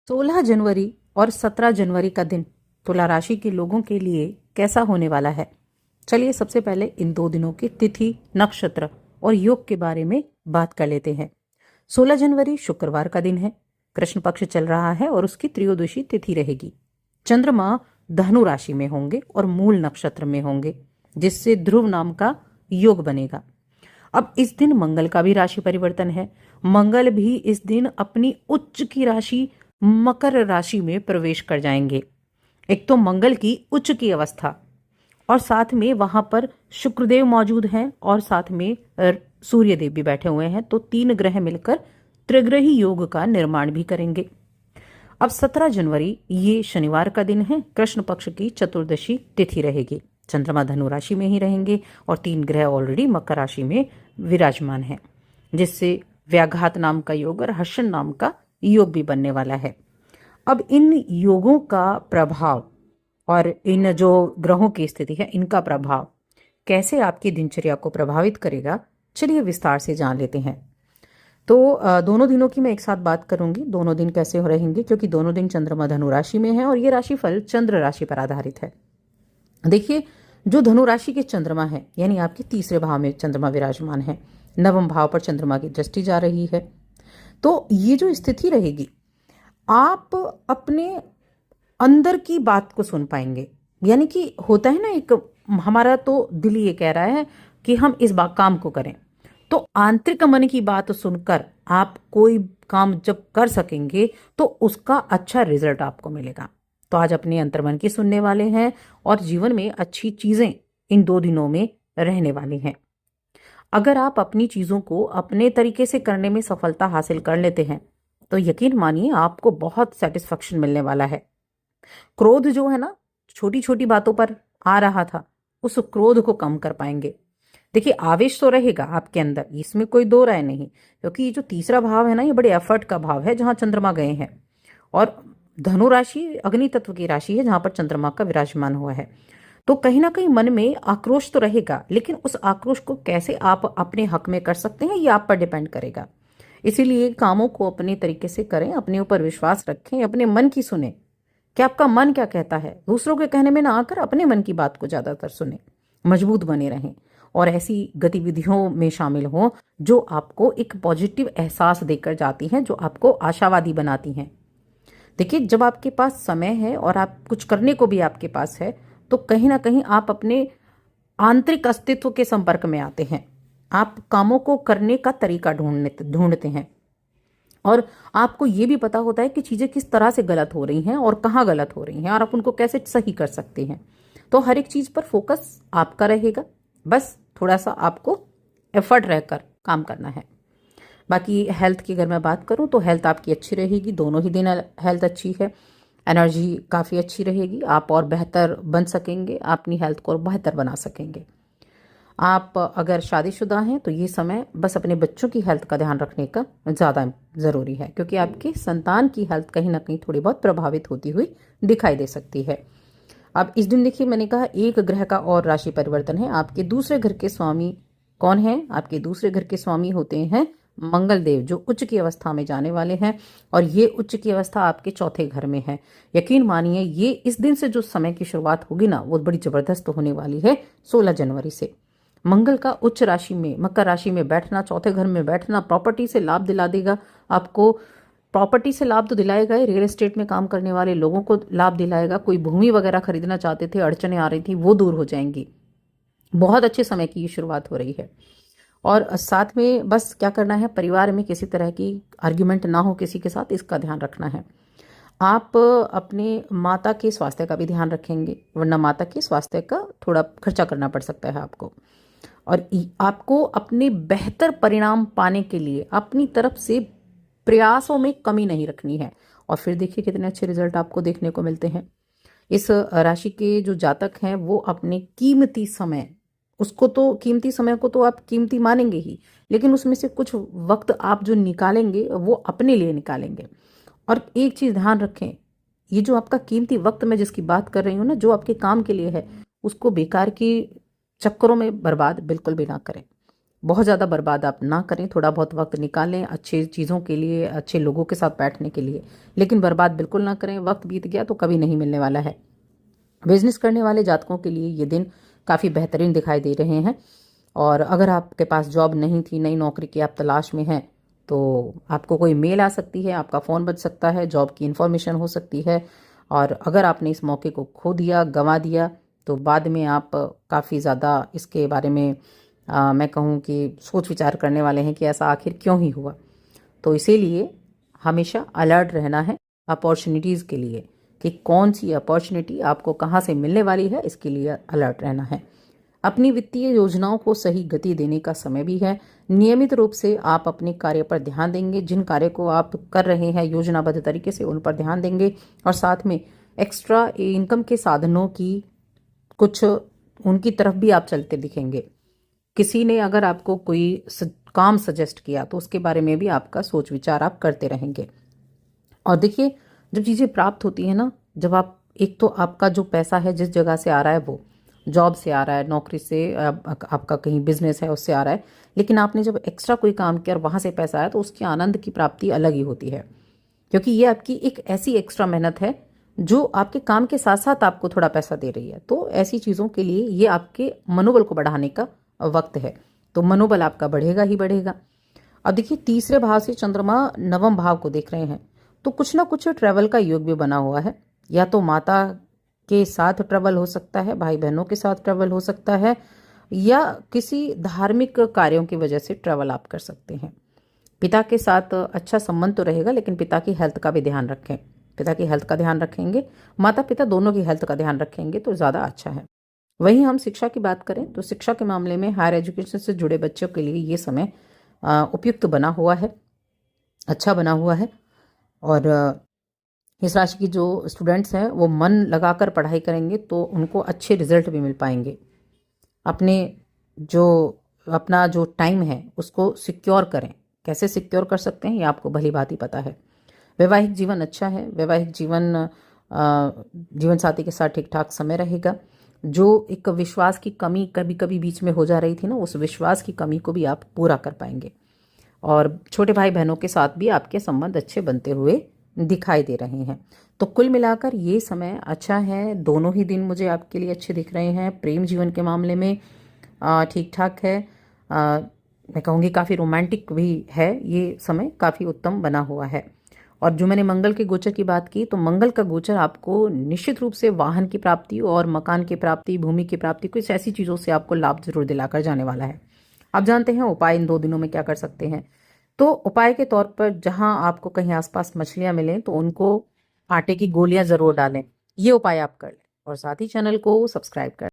16 जनवरी और 17 जनवरी का दिन तुला राशि के लोगों के लिए कैसा होने वाला है। चलिए सबसे पहले इन दो दिनों की तिथि, नक्षत्र और योग के बारे में बात कर लेते हैं। 16 जनवरी शुक्रवार का दिन है। कृष्ण पक्ष चल रहा है और उसकी त्रयोदशी तिथि रहेगी। चंद्रमा धनु राशि में होंगे और मूल नक्षत्र में होंगे, जिससे ध्रुव नाम का योग बनेगा। अब इस दिन मंगल का भी राशि परिवर्तन है। मंगल भी इस दिन अपनी उच्च की राशि मकर राशि में प्रवेश कर जाएंगे। एक तो मंगल की उच्च की अवस्था और साथ में वहां पर शुक्रदेव मौजूद हैं और साथ में सूर्य देव भी बैठे हुए हैं, तो तीन ग्रह मिलकर त्रिग्रही योग का निर्माण भी करेंगे। अब 17 जनवरी ये शनिवार का दिन है। कृष्ण पक्ष की चतुर्दशी तिथि रहेगी। चंद्रमा धनु राशि में ही रहेंगे और तीन ग्रह ऑलरेडी मकर राशि में विराजमान हैं, जिससे व्याघात नाम का योग और हर्षण नाम का योग भी बनने वाला है। अब इन योगों का प्रभाव और इन जो ग्रहों की स्थिति है, इनका प्रभाव कैसे आपकी दिनचर्या को प्रभावित करेगा, चलिए विस्तार से जान लेते हैं। तो दोनों दिनों की मैं एक साथ बात करूंगी, दोनों दिन कैसे हो रहेंगे, क्योंकि दोनों दिन चंद्रमा धनु राशि में है और ये राशिफल चंद्र राशि पर आधारित है। देखिए, जो धनु राशि के चंद्रमा है, यानी आपके तीसरे भाव में चंद्रमा विराजमान है, नवम भाव पर चंद्रमा की दृष्टि जा रही है, तो ये जो स्थिति रहेगी, आप अपने अंदर की बात को सुन पाएंगे। यानी कि होता है ना, एक हमारा तो दिल ये कह रहा है कि हम इस काम को करें, तो आंतरिक मन की बात सुनकर आप कोई काम जब कर सकेंगे तो उसका अच्छा रिजल्ट आपको मिलेगा। तो आज अपने अंतर्मन की सुनने वाले हैं और जीवन में अच्छी चीजें इन दो दिनों में रहने वाली हैं। अगर आप अपनी चीजों को अपने तरीके से करने में सफलता हासिल कर लेते हैं तो यकीन मानिए आपको बहुत सेटिस्फेक्शन मिलने वाला है। क्रोध जो है ना, छोटी छोटी बातों पर आ रहा था, उस क्रोध को कम कर पाएंगे। देखिए, आवेश तो रहेगा आपके अंदर, इसमें कोई दो राय नहीं, क्योंकि ये जो तीसरा भाव है ना, ये बड़े एफर्ट का भाव है जहां चंद्रमा गए हैं। और धनु राशि अग्नि तत्व की राशि है जहां पर चंद्रमा का विराजमान हुआ है। तो कहीं ना कहीं मन में आक्रोश तो रहेगा, लेकिन उस आक्रोश को कैसे आप अपने हक में कर सकते हैं, ये आप पर डिपेंड करेगा। इसीलिए कामों को अपने तरीके से करें, अपने ऊपर विश्वास रखें, अपने मन की सुने कि आपका मन क्या कहता है। दूसरों के कहने में ना आकर अपने मन की बात को ज्यादातर सुने, मजबूत बने रहें और ऐसी गतिविधियों में शामिल हों जो आपको एक पॉजिटिव एहसास देकर जाती हैं, जो आपको आशावादी बनाती हैं। देखिए, जब आपके पास समय है और आप कुछ करने को भी आपके पास है, तो कहीं ना कहीं आप अपने आंतरिक अस्तित्व के संपर्क में आते हैं। आप कामों को करने का तरीका ढूंढते हैं और आपको ये भी पता होता है कि चीजें किस तरह से गलत हो रही हैं और कहाँ गलत हो रही हैं और आप उनको कैसे सही कर सकते हैं। तो हर एक चीज पर फोकस आपका रहेगा, बस थोड़ा सा आपको एफर्ट रहकर काम करना है। बाकी हेल्थ की अगर मैं बात करूं तो हेल्थ आपकी अच्छी रहेगी, दोनों ही दिन हेल्थ अच्छी है, एनर्जी काफ़ी अच्छी रहेगी, आप और बेहतर बन सकेंगे, अपनी हेल्थ को और बेहतर बना सकेंगे। आप अगर शादीशुदा हैं तो ये समय बस अपने बच्चों की हेल्थ का ध्यान रखने का ज़्यादा ज़रूरी है, क्योंकि आपकी संतान की हेल्थ कहीं ना कहीं थोड़ी बहुत प्रभावित होती हुई दिखाई दे सकती है। अब इस दिन देखिए, मैंने कहा एक ग्रह का और राशि परिवर्तन है। आपके दूसरे घर के स्वामी कौन है? आपके दूसरे घर के स्वामी होते हैं मंगल देव, जो उच्च की अवस्था में जाने वाले हैं और ये उच्च की अवस्था आपके चौथे घर में है। यकीन मानिए, ये इस दिन से जो समय की शुरुआत होगी ना, वो बड़ी जबरदस्त होने वाली है। 16 जनवरी से मंगल का उच्च राशि में, मकर राशि में बैठना, चौथे घर में बैठना प्रॉपर्टी से लाभ दिला देगा आपको। प्रॉपर्टी से लाभ तो दिलाएगा, रियल एस्टेट में काम करने वाले लोगों को लाभ दिलाएगा। कोई भूमि वगैरह खरीदना चाहते थे, अड़चने आ रही थी, वो दूर हो जाएंगी। बहुत अच्छे समय की ये शुरुआत हो रही है। और साथ में बस क्या करना है, परिवार में किसी तरह की आर्ग्यूमेंट ना हो किसी के साथ, इसका ध्यान रखना है। आप अपने माता के स्वास्थ्य का भी ध्यान रखेंगे, वरना माता के स्वास्थ्य का थोड़ा खर्चा करना पड़ सकता है आपको। और आपको अपने बेहतर परिणाम पाने के लिए अपनी तरफ से प्रयासों में कमी नहीं रखनी है। और फिर देखिए कितने अच्छे रिजल्ट आपको देखने को मिलते हैं। इस राशि के जो जातक हैं वो अपने कीमती समय, उसको तो कीमती समय को तो आप कीमती मानेंगे ही, लेकिन उसमें से कुछ वक्त आप जो निकालेंगे वो अपने लिए निकालेंगे। और एक चीज ध्यान रखें, ये जो आपका कीमती वक्त मैं जिसकी बात कर रही हूँ ना, जो आपके काम के लिए है, उसको बेकार की चक्करों में बर्बाद बिल्कुल भी ना करें। बहुत ज़्यादा बर्बाद आप ना करें, थोड़ा बहुत वक्त निकालें अच्छे चीज़ों के लिए, अच्छे लोगों के साथ बैठने के लिए, लेकिन बर्बाद बिल्कुल ना करें। वक्त बीत गया तो कभी नहीं मिलने वाला है। बिजनेस करने वाले जातकों के लिए ये दिन काफ़ी बेहतरीन दिखाई दे रहे हैं। और अगर आपके पास जॉब नहीं थी, नई नौकरी की आप तलाश में हैं, तो आपको कोई मेल आ सकती है, आपका फ़ोन बज सकता है, जॉब की इन्फॉर्मेशन हो सकती है। और अगर आपने इस मौके को खो दिया, गंवा दिया, तो बाद में आप काफ़ी ज़्यादा इसके बारे में मैं कहूँ कि सोच विचार करने वाले हैं कि ऐसा आखिर क्यों ही हुआ। तो इसीलिए हमेशा अलर्ट रहना है अपॉर्चुनिटीज़ के लिए, कि कौन सी अपॉर्चुनिटी आपको कहाँ से मिलने वाली है, इसके लिए अलर्ट रहना है। अपनी वित्तीय योजनाओं को सही गति देने का समय भी है। नियमित रूप से आप अपने कार्य पर ध्यान देंगे, जिन कार्य को आप कर रहे हैं योजनाबद्ध तरीके से उन पर ध्यान देंगे, और साथ में एक्स्ट्रा इनकम के साधनों की कुछ उनकी तरफ भी आप चलते दिखेंगे। किसी ने अगर आपको कोई काम सजेस्ट किया तो उसके बारे में भी आपका सोच विचार आप करते रहेंगे। और देखिए, जब चीज़ें प्राप्त होती है ना, जब आप एक तो आपका जो पैसा है जिस जगह से आ रहा है, वो जॉब से आ रहा है, नौकरी से, आपका कहीं बिजनेस है उससे आ रहा है, लेकिन आपने जब एक्स्ट्रा कोई काम किया और वहाँ से पैसा आया तो उसकी आनंद की प्राप्ति अलग ही होती है, क्योंकि ये आपकी एक ऐसी एक्स्ट्रा मेहनत है जो आपके काम के साथ साथ आपको थोड़ा पैसा दे रही है। तो ऐसी चीज़ों के लिए ये आपके मनोबल को बढ़ाने का वक्त है, तो मनोबल आपका बढ़ेगा ही बढ़ेगा। अब देखिए, तीसरे भाव से चंद्रमा नवम भाव को देख रहे हैं, तो कुछ ना कुछ ट्रैवल का योग भी बना हुआ है। या तो माता के साथ ट्रैवल हो सकता है, भाई बहनों के साथ ट्रैवल हो सकता है, या किसी धार्मिक कार्यों की वजह से ट्रैवल आप कर सकते हैं। पिता के साथ अच्छा संबंध तो रहेगा, लेकिन पिता की हेल्थ का भी ध्यान रखें। पिता की हेल्थ का ध्यान रखेंगे, माता पिता दोनों की हेल्थ का ध्यान रखेंगे तो ज़्यादा अच्छा है। वहीं हम शिक्षा की बात करें तो शिक्षा के मामले में हायर एजुकेशन से जुड़े बच्चों के लिए ये समय उपयुक्त बना हुआ है, अच्छा बना हुआ है। और इस राशि की जो स्टूडेंट्स हैं वो मन लगाकर पढ़ाई करेंगे तो उनको अच्छे रिजल्ट भी मिल पाएंगे। अपने जो अपना जो टाइम है उसको सिक्योर करें। कैसे सिक्योर कर सकते हैं ये आपको भली भांति पता है। वैवाहिक जीवन अच्छा है, वैवाहिक जीवन जीवन साथी के साथ ठीक ठाक समय रहेगा। जो एक विश्वास की कमी कभी कभी बीच में हो जा रही थी ना, उस विश्वास की कमी को भी आप पूरा कर पाएंगे। और छोटे भाई बहनों के साथ भी आपके संबंध अच्छे बनते हुए दिखाई दे रहे हैं। तो कुल मिलाकर ये समय अच्छा है, दोनों ही दिन मुझे आपके लिए अच्छे दिख रहे हैं। प्रेम जीवन के मामले में ठीक ठाक है, मैं कहूँगी काफ़ी रोमांटिक भी है, ये समय काफ़ी उत्तम बना हुआ है। और जो मैंने मंगल के गोचर की बात की, तो मंगल का गोचर आपको निश्चित रूप से वाहन की प्राप्ति और मकान की प्राप्ति, भूमि की प्राप्ति, कुछ ऐसी चीज़ों से आपको लाभ जरूर दिलाकर जाने वाला है। आप जानते हैं उपाय इन 2 दिनों में क्या कर सकते हैं। तो उपाय के तौर पर जहां आपको कहीं आसपास मछलियां मिलें तो उनको आटे की गोलियां जरूर डालें, ये उपाय आप कर लें। और साथ ही चैनल को सब्सक्राइब कर